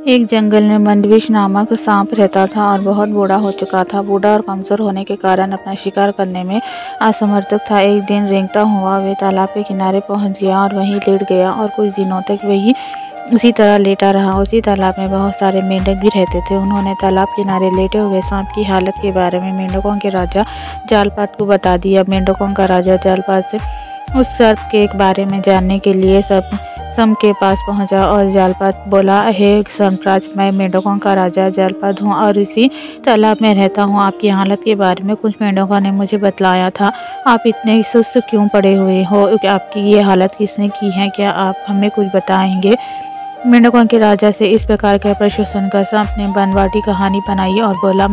एक जंगल में मंदविश नामक सांप रहता था और बहुत बूढ़ा हो चुका था। बूढ़ा और कमजोर होने के कारण अपना शिकार करने में असमर्थ था। एक दिन रेंगता हुआ वे तालाब के किनारे पहुंच गया और वहीं लेट गया और कुछ दिनों तक वही उसी तरह लेटा रहा। उसी तालाब में बहुत सारे मेंढक भी रहते थे। उन्होंने तालाब किनारे लेटे हुए सांप की हालत के बारे में मेंढकों के राजा जालपात को बता दिया। मेंढकों का राजा जालपात से उस सर्प के बारे में जानने के लिए सम के पास पहुंचा और जालपात बोला, हे सर्पराज, मैं मेंढकों का राजा जालपात हूँ और इसी तालाब में रहता हूँ। आपकी हालत के बारे में कुछ मेंढकों ने मुझे बतलाया था। आप इतने सुस्त क्यों पड़े हुए हो? आपकी ये हालत किसने की है? क्या आप हमें कुछ बताएंगे? मेंढकों के राजा से इस प्रकार का प्रश्न सुनकर सांप ने बनवाटी कहानी बनाई और बोला,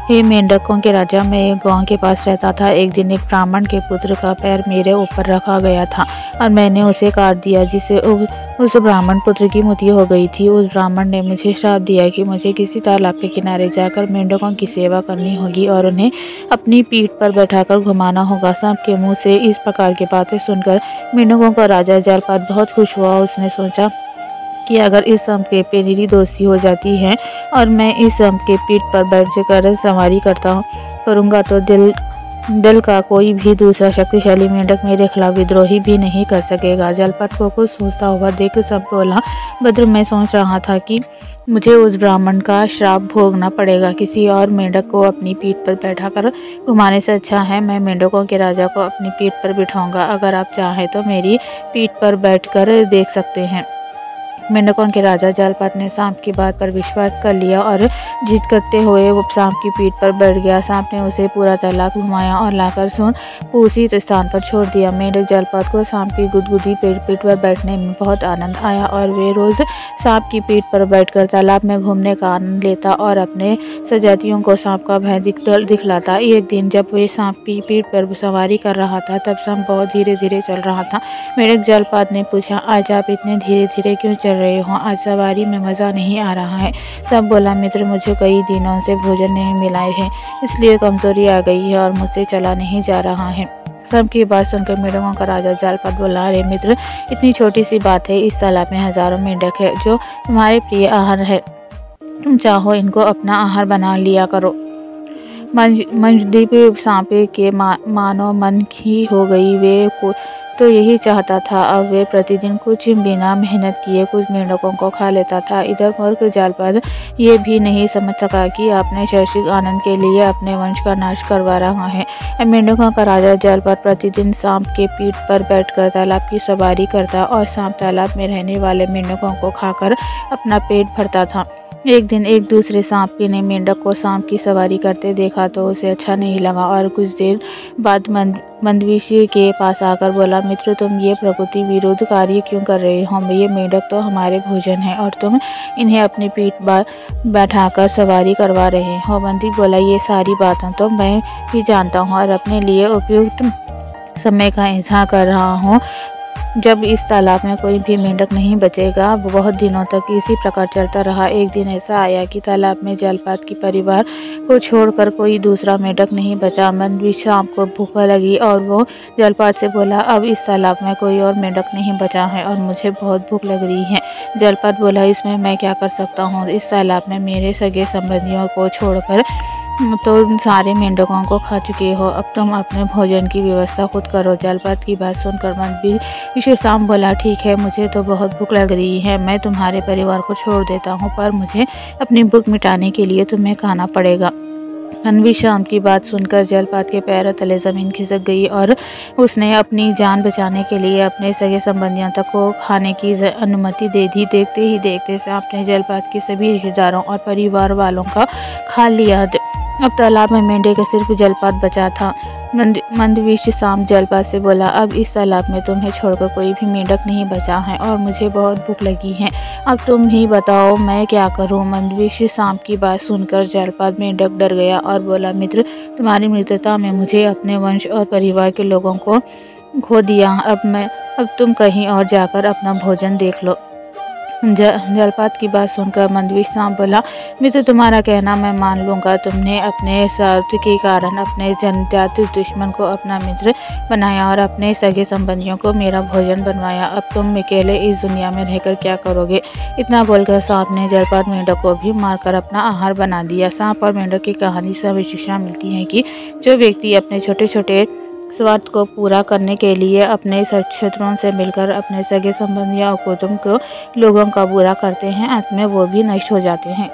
हे मेंढकों के राजा, मैं एक गांव के पास रहता था। एक दिन एक ब्राह्मण के पुत्र का पैर मेरे ऊपर रखा गया था और मैंने उसे काट दिया, जिससे उस ब्राह्मण पुत्र की मृत्यु हो गई थी। उस ब्राह्मण ने मुझे श्राप दिया कि मुझे किसी तालाब के किनारे जाकर मेंढकों की सेवा करनी होगी और उन्हें अपनी पीठ पर बैठाकर घुमाना होगा। सांप के मुंह से इस प्रकार की बातें सुनकर मेंढकों का राजा जालपात बहुत खुश हुआ। उसने सोचा कि अगर इस सांप के पे मेरी दोस्ती हो जाती है और मैं इस सांप के पीठ पर बैठकर सवारी करूंगा तो दिल का कोई भी दूसरा शक्तिशाली मेंढक मेरे खिलाफ विद्रोही भी नहीं कर सकेगा। जालपात को कुछ सोचता हुआ देख सांप बोला, भद्र, मैं सोच रहा था कि मुझे उस ब्राह्मण का श्राप भोगना पड़ेगा। किसी और मेंढक को अपनी पीठ पर बैठाकर घुमाने से अच्छा है मैं मेंढकों के राजा को अपनी पीठ पर बिठाऊंगा। अगर आप चाहें तो मेरी पीठ पर बैठकर देख सकते हैं। मेंढकों के राजा जालपात ने सांप की बात पर विश्वास कर लिया और जिद करते हुए वो सांप की पीठ पर बैठ गया। सांप ने उसे पूरा तालाब घुमाया और लाकर उसी स्थान पर छोड़ दिया। मेंढक जालपात को सांप की गुदगुदी पीठ पर बैठने में बहुत आनंद आया और वे रोज सांप की पीठ पर बैठकर तालाब में घूमने का आनंद लेता और अपने सजातियों को सांप का भय दिखलाता। एक दिन जब वे सांप की पीठ पर सवारी कर रहा था तब सांप बहुत धीरे धीरे चल रहा था। मेंढक जालपात ने पूछा, आज आप इतने धीरे धीरे क्यों चल रहे हो? आज सवारी में मजा नहीं आ रहा है। सब बोला, मित्र, मुझे कई दिनों से भोजन नहीं मिला है, इसलिए कमजोरी आ गई है और मुझसे चला नहीं जा रहा है। सबकी बात सुनकर मेंढकों का राजा जालपात बोला, अरे मित्र, इतनी छोटी सी बात है। इस तालाब में हजारों मेंढक है जो तुम्हारे प्रिय आहार है। तुम चाहो इनको अपना आहार बना लिया करो। मंजदीप सांप के मानो मन की हो गई। वे तो यही चाहता था। अब वे प्रतिदिन कुछ बिना मेहनत किए कुछ मेंढकों को खा लेता था। इधर मूर्ख जालपात ये भी नहीं समझ सका कि अपने शैक्षिक आनंद के लिए अपने वंश का नाश करवा रहा है। मेंढकों का राजा जालपात प्रतिदिन सांप के पीठ पर बैठकर तालाब की सवारी करता और सांप तालाब में रहने वाले मेंढकों को खाकर अपना पेट भरता था। एक दिन एक दूसरे सांप ने मेंढक को सांप की सवारी करते देखा तो उसे अच्छा नहीं लगा और कुछ देर बाद मंदविशी के पास आकर बोला, मित्र, तुम ये प्रकृति विरुद्ध कार्य क्यों कर रहे हो? ये मेंढक तो हमारे भोजन है और तुम इन्हें अपनी पीठ बैठाकर सवारी करवा रहे हो। मंत्री बोला, ये सारी बातें तो मैं भी जानता हूँ और अपने लिए उपयुक्त समय का इंतजार कर रहा हूँ जब इस तालाब में कोई भी मेंढक नहीं बचेगा। बहुत दिनों तक इसी प्रकार चलता रहा। एक दिन ऐसा आया कि तालाब में जालपात की परिवार को छोड़कर कोई दूसरा मेंढक नहीं बचा। मंदविश सांप को भूख लगी और वो जालपात से बोला, अब इस तालाब में कोई और मेंढक नहीं बचा है और मुझे बहुत भूख लग रही है। जालपात बोला, इसमें मैं क्या कर सकता हूँ? इस तालाब में मेरे सगे संबंधियों को छोड़कर तो सारे मेंढकों को खा चुके हो। अब तुम अपने भोजन की व्यवस्था खुद करो। जालपात की बात सुनकर मंदविश सांप बोला, ठीक है, मुझे तो बहुत भूख लग रही है। मैं तुम्हारे परिवार को छोड़ देता हूँ, पर मुझे अपनी भूख मिटाने के लिए तुम्हें खाना पड़ेगा। मंदविश सांप की बात सुनकर जालपात के पैरों तले जमीन खिसक गई और उसने अपनी जान बचाने के लिए अपने सगे संबंधियों तक को खाने की अनुमति दे दी। देखते ही देखते सांप ने जालपात के सभी रिश्तेदारों और परिवार वालों का खा लिया। अब तालाब में मेंढक का सिर्फ जालपात बचा था। मंदविश सांप जालपात से बोला, अब इस तालाब में तुम्हें छोड़कर कोई भी मेंढक नहीं बचा है और मुझे बहुत भूख लगी है। अब तुम ही बताओ मैं क्या करूं? मंदविश सांप की बात सुनकर जालपात मेंढक डर गया और बोला, मित्र, तुम्हारी मित्रता में मुझे अपने वंश और परिवार के लोगों को खो दिया। अब तुम कहीं और जाकर अपना भोजन देख लो। जलपात की बात सुनकर मंदवी सांप बोला, मित्र तुम्हारा कहना मैं मान लूंगा। तुमने अपने स्वार्थ के कारण अपने जन्मजात दुश्मन को अपना मित्र बनाया और अपने सगे संबंधियों को मेरा भोजन बनवाया। अब तुम अकेले इस दुनिया में रहकर क्या करोगे। इतना बोलकर सांप ने जलपात मेंढक को भी मारकर अपना आहार बना दिया। सांप और मेंढक की कहानी से हमें शिक्षा मिलती है कि जो व्यक्ति अपने छोटे छोटे स्वार्थ को पूरा करने के लिए अपने शत्रुओं से मिलकर अपने सगे संबंधियों और कुटुंब को लोगों का बुरा करते हैं, अंत में वो भी नष्ट हो जाते हैं।